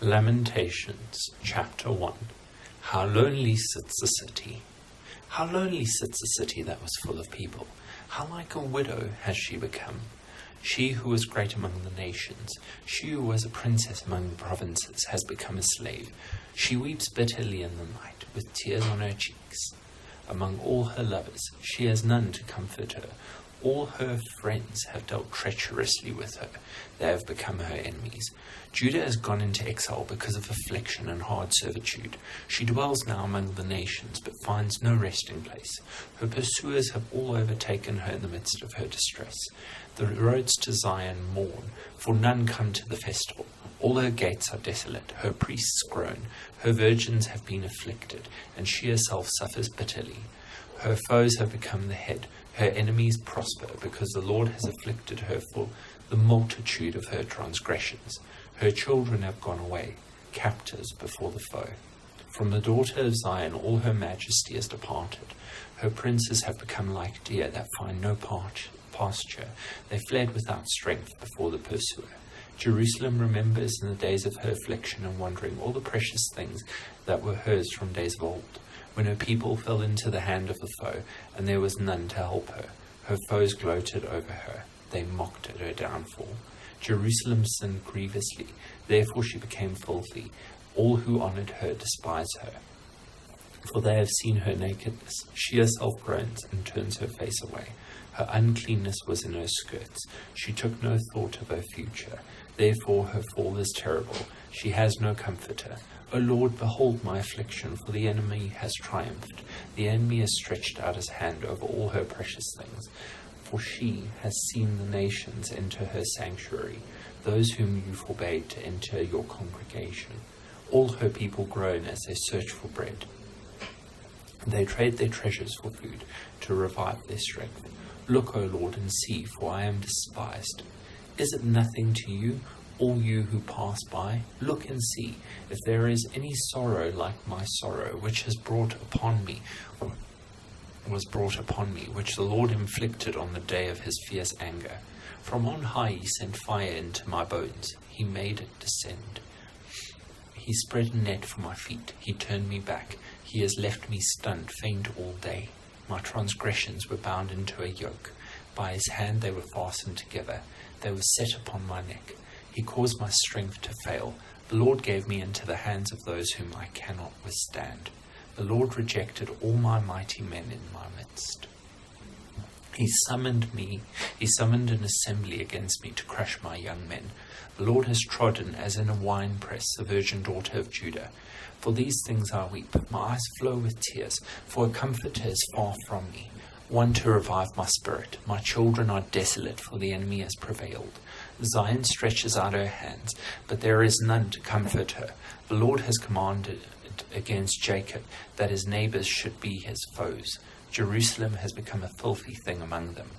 Lamentations, chapter 1. How lonely sits the city. How lonely sits the city that was full of people. How like a widow has she become. She who was great among the nations, she who was a princess among the provinces, has become a slave. She weeps bitterly in the night, with tears on her cheeks. Among all her lovers, she has none to comfort her. All her friends have dealt treacherously with her. They have become her enemies. Judah has gone into exile because of affliction and hard servitude. She dwells now among the nations, but finds no resting place. Her pursuers have all overtaken her in the midst of her distress. The roads to Zion mourn, for none come to the festival. All her gates are desolate, her priests groan. Her virgins have been afflicted, and she herself suffers bitterly. Her foes have become the head. Her enemies prosper, because the Lord has afflicted her for the multitude of her transgressions. Her children have gone away, captives before the foe. From the daughter of Zion all her majesty is departed. Her princes have become like deer that find no pasture. They fled without strength before the pursuer. Jerusalem remembers in the days of her affliction and wandering all the precious things that were hers from days of old, when her people fell into the hand of the foe, and there was none to help her. Her foes gloated over her. They mocked at her downfall. Jerusalem sinned grievously. Therefore she became filthy. All who honored her despise her, for they have seen her nakedness. She herself groans and turns her face away. Her uncleanness was in her skirts. She took no thought of her future. Therefore her fall is terrible. She has no comforter. O Lord, behold my affliction, for the enemy has triumphed. The enemy has stretched out his hand over all her precious things. For she has seen the nations enter her sanctuary, those whom you forbade to enter your congregation. All her people groan as they search for bread. They trade their treasures for food, to revive their strength. Look, O Lord, and see, for I am despised. Is it nothing to you, all you who pass by? Look and see, if there is any sorrow like my sorrow, which was brought upon me, which the Lord inflicted on the day of his fierce anger. From on high he sent fire into my bones. He made it descend. He spread a net for my feet. He turned me back. He has left me stunned, faint all day. My transgressions were bound into a yoke. By his hand they were fastened together. They were set upon my neck. He caused my strength to fail. The Lord gave me into the hands of those whom I cannot withstand. The Lord rejected all my mighty men in my midst. He summoned an assembly against me to crush my young men. The Lord has trodden as in a winepress the virgin daughter of Judah. For these things I weep. My eyes flow with tears, for a comforter is far from me, one to revive my spirit. My children are desolate, for the enemy has prevailed. Zion stretches out her hands, but there is none to comfort her. The Lord has commanded against Jacob that his neighbors should be his foes. Jerusalem has become a filthy thing among them.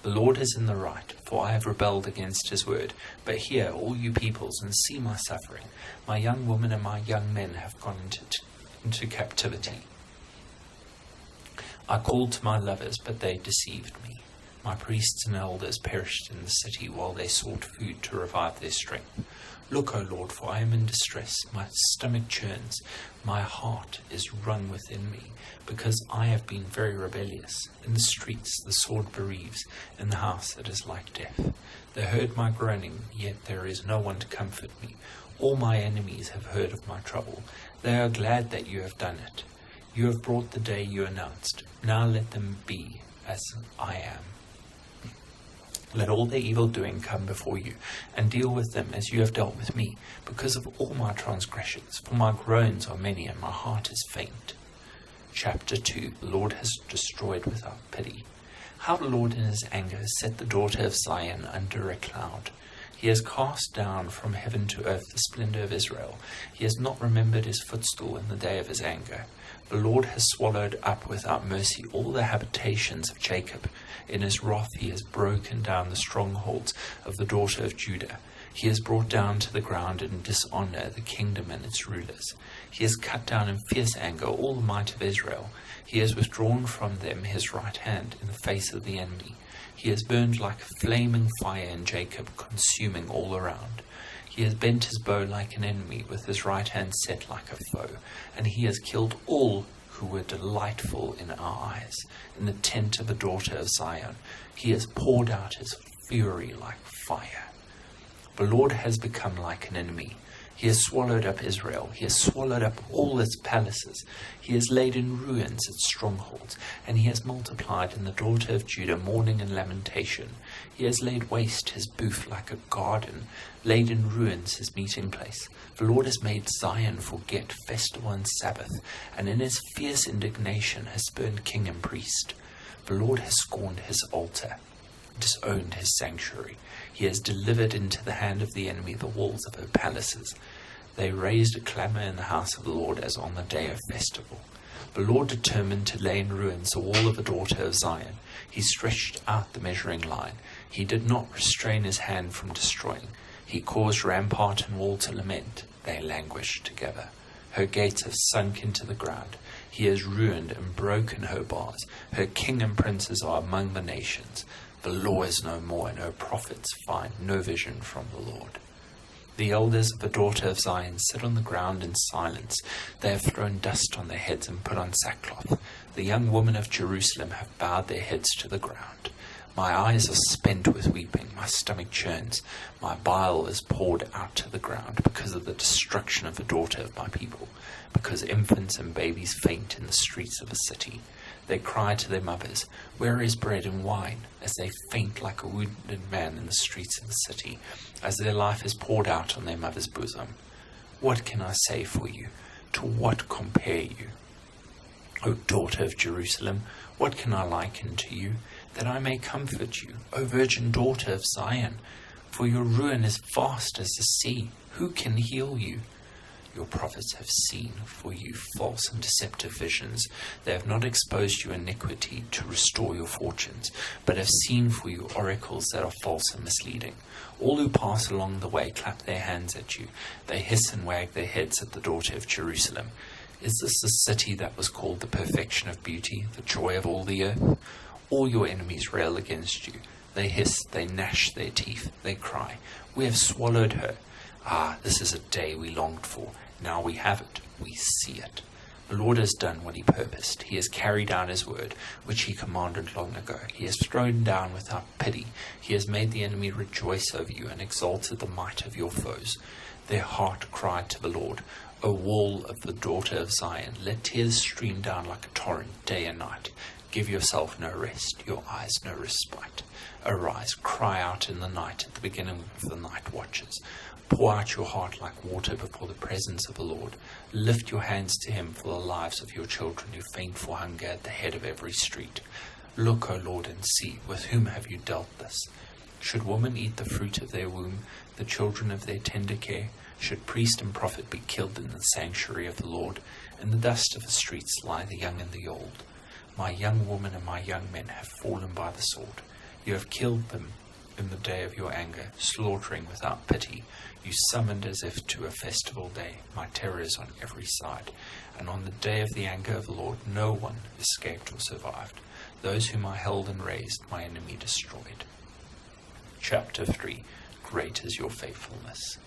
The Lord is in the right, for I have rebelled against his word. But hear, all you peoples, and see my suffering. My young women and my young men have gone into captivity. I called to my lovers, but they deceived me. My priests and elders perished in the city while they sought food to revive their strength. Look, O Lord, for I am in distress. My stomach churns. My heart is wrung within me, because I have been very rebellious. In the streets the sword bereaves. In the house it is like death. They heard my groaning, yet there is no one to comfort me. All my enemies have heard of my trouble. They are glad that you have done it. You have brought the day you announced. Now let them be as I am. Let all their evil doing come before you, and deal with them as you have dealt with me, because of all my transgressions. For my groans are many, and my heart is faint. Chapter 2. The Lord has destroyed without pity. How the Lord in his anger has set the daughter of Zion under a cloud. He has cast down from heaven to earth the splendor of Israel. He has not remembered his footstool in the day of his anger. The Lord has swallowed up without mercy all the habitations of Jacob. In his wrath he has broken down the strongholds of the daughter of Judah. He has brought down to the ground in dishonor the kingdom and its rulers. He has cut down in fierce anger all the might of Israel. He has withdrawn from them his right hand in the face of the enemy. He has burned like a flaming fire in Jacob, consuming all around. He has bent his bow like an enemy, with his right hand set like a foe, and he has killed all who were delightful in our eyes. In the tent of the daughter of Zion, he has poured out his fury like fire. The Lord has become like an enemy. He has swallowed up Israel. He has swallowed up all its palaces. He has laid in ruins its strongholds, and he has multiplied in the daughter of Judah mourning and lamentation. He has laid waste his booth like a garden, laid in ruins his meeting place. The Lord has made Zion forget festival and Sabbath, and in his fierce indignation has spurned king and priest. The Lord has scorned his altar, disowned his sanctuary. He has delivered into the hand of the enemy the walls of her palaces. They raised a clamour in the house of the Lord as on the day of festival. The Lord determined to lay in ruins the wall of the daughter of Zion. He stretched out the measuring line. He did not restrain his hand from destroying. He caused rampart and wall to lament. They languished together. Her gates have sunk into the ground. He has ruined and broken her bars. Her king and princes are among the nations. The law is no more, and her prophets find no vision from the Lord. The elders of the daughter of Zion sit on the ground in silence. They have thrown dust on their heads and put on sackcloth. The young women of Jerusalem have bowed their heads to the ground. My eyes are spent with weeping, my stomach churns, my bile is poured out to the ground because of the destruction of the daughter of my people, because infants and babies faint in the streets of the city. They cry to their mothers, "Where is bread and wine?" as they faint like a wounded man in the streets of the city, as their life is poured out on their mother's bosom. What can I say for you? To what compare you? O daughter of Jerusalem, what can I liken to you, that I may comfort you, O virgin daughter of Zion? For your ruin is vast as the sea. Who can heal you? Your prophets have seen for you false and deceptive visions. They have not exposed you iniquity to restore your fortunes, but have seen for you oracles that are false and misleading. All who pass along the way clap their hands at you. They hiss and wag their heads at the daughter of Jerusalem. Is this the city that was called the perfection of beauty, the joy of all the earth? All your enemies rail against you. They hiss, they gnash their teeth, they cry, "We have swallowed her." Ah, this is a day we longed for. Now we have it, we see it. The Lord has done what he purposed. He has carried out his word, which he commanded long ago. He has thrown down without pity. He has made the enemy rejoice over you and exalted the might of your foes. Their heart cried to the Lord, O wall of the daughter of Zion, let tears stream down like a torrent day and night. Give yourself no rest, your eyes no respite. Arise, cry out in the night at the beginning of the night watches. Pour out your heart like water before the presence of the Lord. Lift your hands to him for the lives of your children who faint for hunger at the head of every street. Look, O Lord, and see, with whom have you dealt this? Should woman eat the fruit of their womb, the children of their tender care? Should priest and prophet be killed in the sanctuary of the Lord? In the dust of the streets lie the young and the old. My young woman and my young men have fallen by the sword. You have killed them in the day of your anger, slaughtering without pity. You summoned as if to a festival day my terrors on every side. And on the day of the anger of the Lord, no one escaped or survived. Those whom I held and raised, my enemy destroyed. Chapter 3. Great is your faithfulness.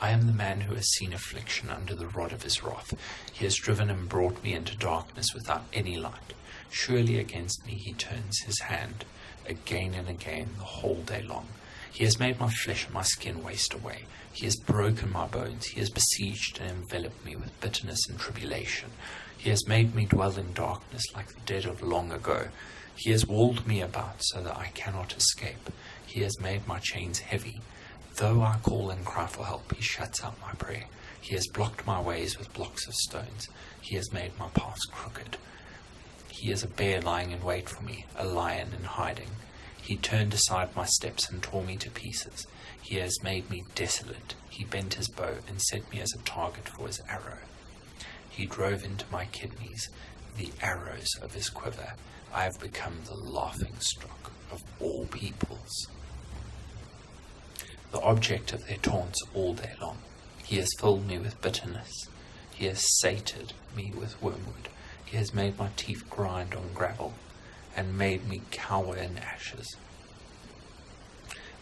I am the man who has seen affliction under the rod of his wrath. He has driven and brought me into darkness without any light. Surely against me he turns his hand, again and again the whole day long. He has made my flesh and my skin waste away. He has broken my bones. He has besieged and enveloped me with bitterness and tribulation. He has made me dwell in darkness like the dead of long ago. He has walled me about so that I cannot escape. He has made my chains heavy. Though I call and cry for help, he shuts out my prayer. He has blocked my ways with blocks of stones. He has made my paths crooked. He is a bear lying in wait for me, a lion in hiding. He turned aside my steps and tore me to pieces. He has made me desolate. He bent his bow and set me as a target for his arrow. He drove into my kidneys the arrows of his quiver. I have become the laughing stock of all peoples, the object of their taunts all day long. He has filled me with bitterness. He has sated me with wormwood. He has made my teeth grind on gravel and made me cower in ashes.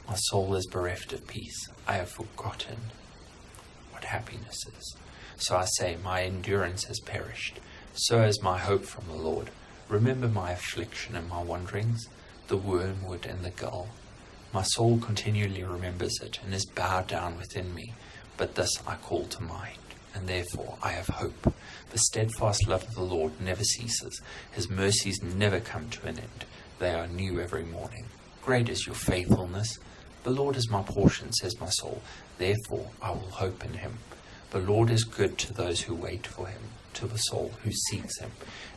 My soul is bereft of peace. I have forgotten what happiness is. So I say, my endurance has perished. So has my hope from the Lord. Remember my affliction and my wanderings, the wormwood and the gall. My soul continually remembers it, and is bowed down within me. But this I call to mind, and therefore I have hope. The steadfast love of the Lord never ceases. His mercies never come to an end. They are new every morning. Great is your faithfulness. The Lord is my portion, says my soul. Therefore I will hope in him. The Lord is good to those who wait for him, to the soul who seeks him.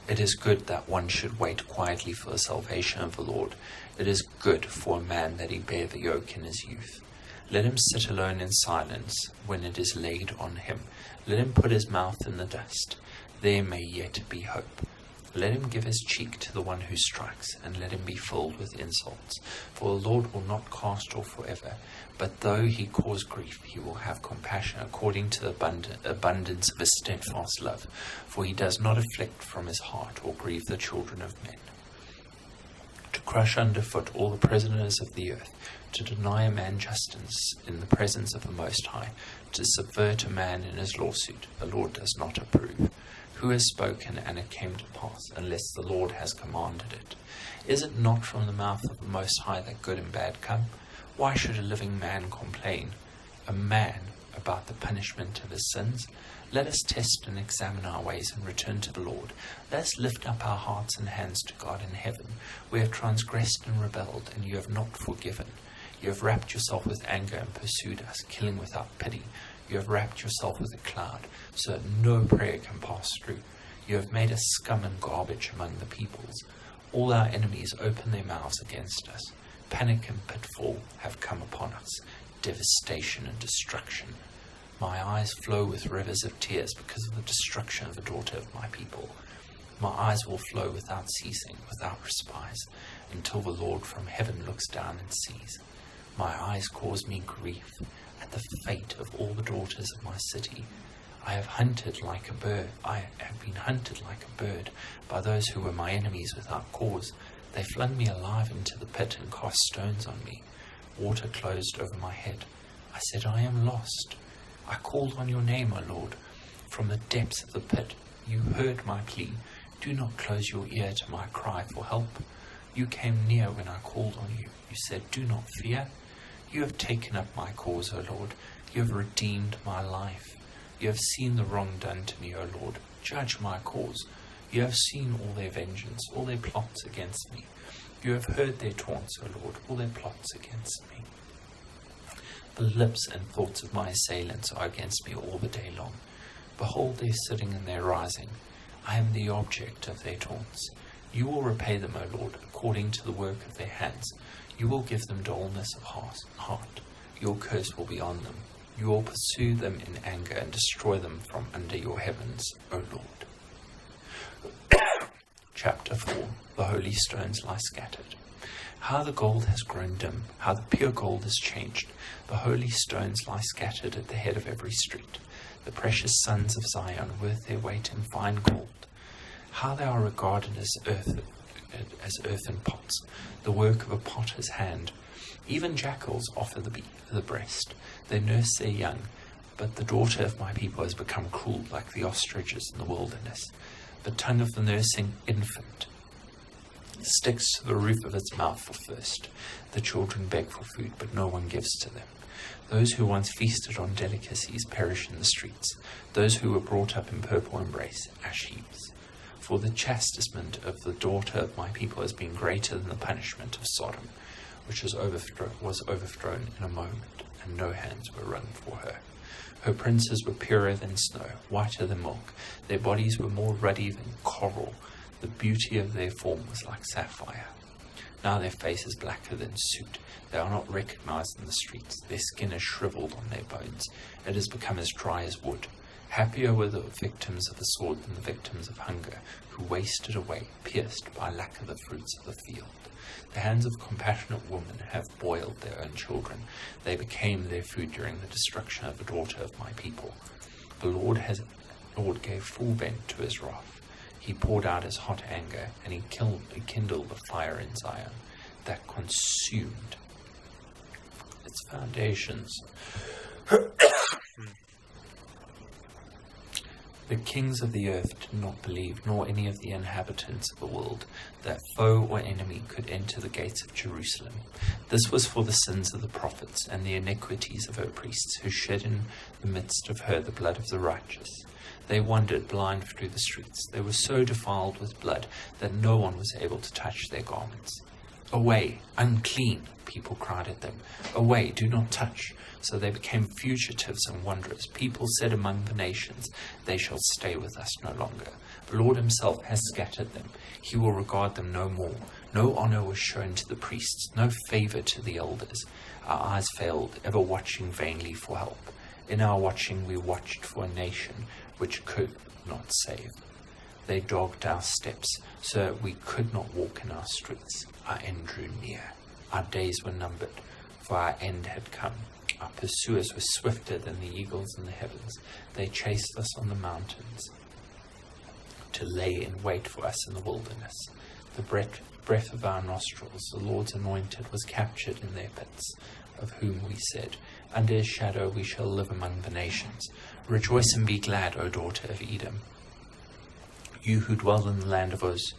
It is good that one should wait quietly for the salvation of the Lord. It is good for a man that he bear the yoke in his youth. Let him sit alone in silence when it is laid on him. Let him put his mouth in the dust. There may yet be hope. Let him give his cheek to the one who strikes, and let him be filled with insults. For the Lord will not cast off forever, but though he cause grief, he will have compassion according to the abundance of his steadfast love. For he does not afflict from his heart, or grieve the children of men. To crush underfoot all the prisoners of the earth, to deny a man justice in the presence of the Most High, to subvert a man in his lawsuit, the Lord does not approve. Who has spoken, and it came to pass, unless the Lord has commanded it? Is it not from the mouth of the Most High that good and bad come? Why should a living man complain, a man, about the punishment of his sins? Let us test and examine our ways and return to the Lord. Let us lift up our hearts and hands to God in heaven. We have transgressed and rebelled, and you have not forgiven. You have wrapped yourself with anger and pursued us, killing without pity. You have wrapped yourself with a cloud, so that no prayer can pass through. You have made us scum and garbage among the peoples. All our enemies open their mouths against us. Panic and pitfall have come upon us, devastation and destruction. My eyes flow with rivers of tears because of the destruction of the daughter of my people. My eyes will flow without ceasing, without respite, until the Lord from heaven looks down and sees. My eyes cause me grief at the fate of all the daughters of my city. I have been hunted like a bird by those who were my enemies without cause. They flung me alive into the pit and cast stones on me. Water closed over my head. I said, I am lost. I called on your name, O Lord. From the depths of the pit, you heard my plea. Do not close your ear to my cry for help. You came near when I called on you. You said, do not fear. You have taken up my cause, O Lord. You have redeemed my life. You have seen the wrong done to me, O Lord. Judge my cause. You have seen all their vengeance, all their plots against me. You have heard their taunts, O Lord, all their plots against me. The lips and thoughts of my assailants are against me all the day long. Behold their sitting and their rising. I am the object of their taunts. You will repay them, O Lord, according to the work of their hands. You will give them dullness of heart. Your curse will be on them. You will pursue them in anger and destroy them from under your heavens, O Lord. Chapter 4. The holy stones lie scattered. How the gold has grown dim, how the pure gold is changed. The holy stones lie scattered at the head of every street. The precious sons of Zion, worth their weight in fine gold. How they are regarded as earthen pots, the work of a potter's hand. Even jackals offer the breast. They nurse their young, but the daughter of my people has become cruel like the ostriches in the wilderness. The tongue of the nursing infant sticks to the roof of its mouth for thirst. The children beg for food, but no one gives to them. Those who once feasted on delicacies perish in the streets. Those who were brought up in purple embrace ash heaps. For the chastisement of the daughter of my people has been greater than the punishment of Sodom, which was overthrown in a moment, and no hands were wrung for her. Her princes were purer than snow, whiter than milk. Their bodies were more ruddy than coral. The beauty of their form was like sapphire. Now their face is blacker than soot. They are not recognized in the streets. Their skin is shriveled on their bones. It has become as dry as wood. Happier were the victims of the sword than the victims of hunger, who wasted away, pierced by lack of the fruits of the field. The hands of compassionate women have boiled their own children. They became their food during the destruction of the daughter of my people. The Lord gave full vent to his wrath. He poured out his hot anger, and he kindled the fire in Zion that consumed its foundations. The kings of the earth did not believe, nor any of the inhabitants of the world, that foe or enemy could enter the gates of Jerusalem. This was for the sins of the prophets and the iniquities of her priests, who shed in the midst of her the blood of the righteous. They wandered blind through the streets. They were so defiled with blood that no one was able to touch their garments. Away, unclean, people cried at them. Away, do not touch. So they became fugitives and wanderers. People said among the nations, they shall stay with us no longer. The Lord himself has scattered them. He will regard them no more. No honor was shown to the priests, no favor to the elders. Our eyes failed, ever watching vainly for help. In our watching we watched for a nation which could not save. They dogged our steps, so that we could not walk in our streets. Our end drew near. Our days were numbered, for our end had come. Our pursuers were swifter than the eagles in the heavens. They chased us on the mountains to lay in wait for us in the wilderness. The breath of our nostrils, the Lord's anointed, was captured in their pits, of whom we said, under his shadow we shall live among the nations. Rejoice and be glad, O daughter of Edom, you who dwell in the land of Uz.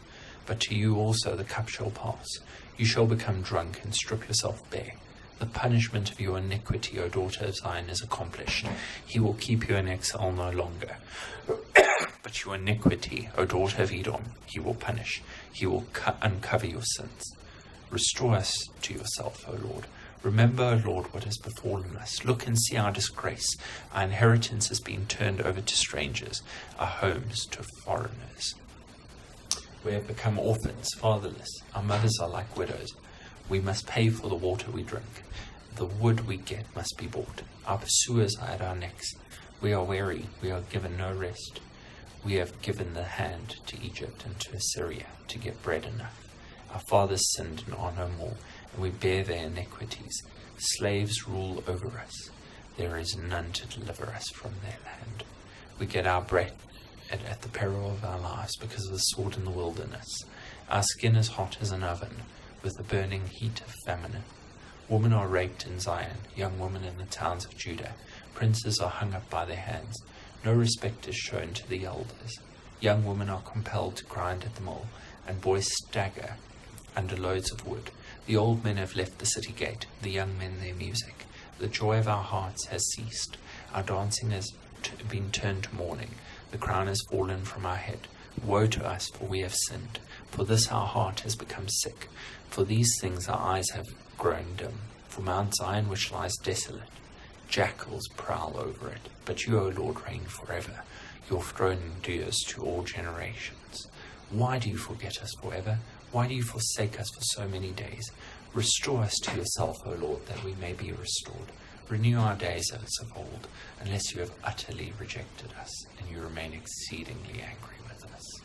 But to you also the cup shall pass. You shall become drunk and strip yourself bare. The punishment of your iniquity, O daughter of Zion, is accomplished. He will keep you in exile no longer. But your iniquity, O daughter of Edom, he will punish. He will uncover your sins. Restore us to yourself, O Lord. Remember, O Lord, what has befallen us. Look and see our disgrace. Our inheritance has been turned over to strangers, our homes to foreigners. We have become orphans, fatherless. Our mothers are like widows. We must pay for the water we drink. The wood we get must be bought. Our pursuers are at our necks. We are weary. We are given no rest. We have given the hand to Egypt and to Assyria to get bread enough. Our fathers sinned and are no more, and we bear their iniquities. Slaves rule over us. There is none to deliver us from their land. We get our bread at the peril of our lives because of the sword in the wilderness. Our skin is hot as an oven, with the burning heat of famine. Women are raped in Zion, young women in the towns of Judah. Princes are hung up by their hands. No respect is shown to the elders. Young women are compelled to grind at the mill, and boys stagger under loads of wood. The old men have left the city gate, the young men their music. The joy of our hearts has ceased. Our dancing has been turned to mourning. The crown has fallen from our head. Woe to us, for we have sinned. For this our heart has become sick. For these things our eyes have grown dim. For Mount Zion, which lies desolate, jackals prowl over it. But you, O Lord, reign forever. Your throne endures to all generations. Why do you forget us forever? Why do you forsake us for so many days? Restore us to yourself, O Lord, that we may be restored. Renew our days as of old, unless you have utterly rejected us, and you remain exceedingly angry with us.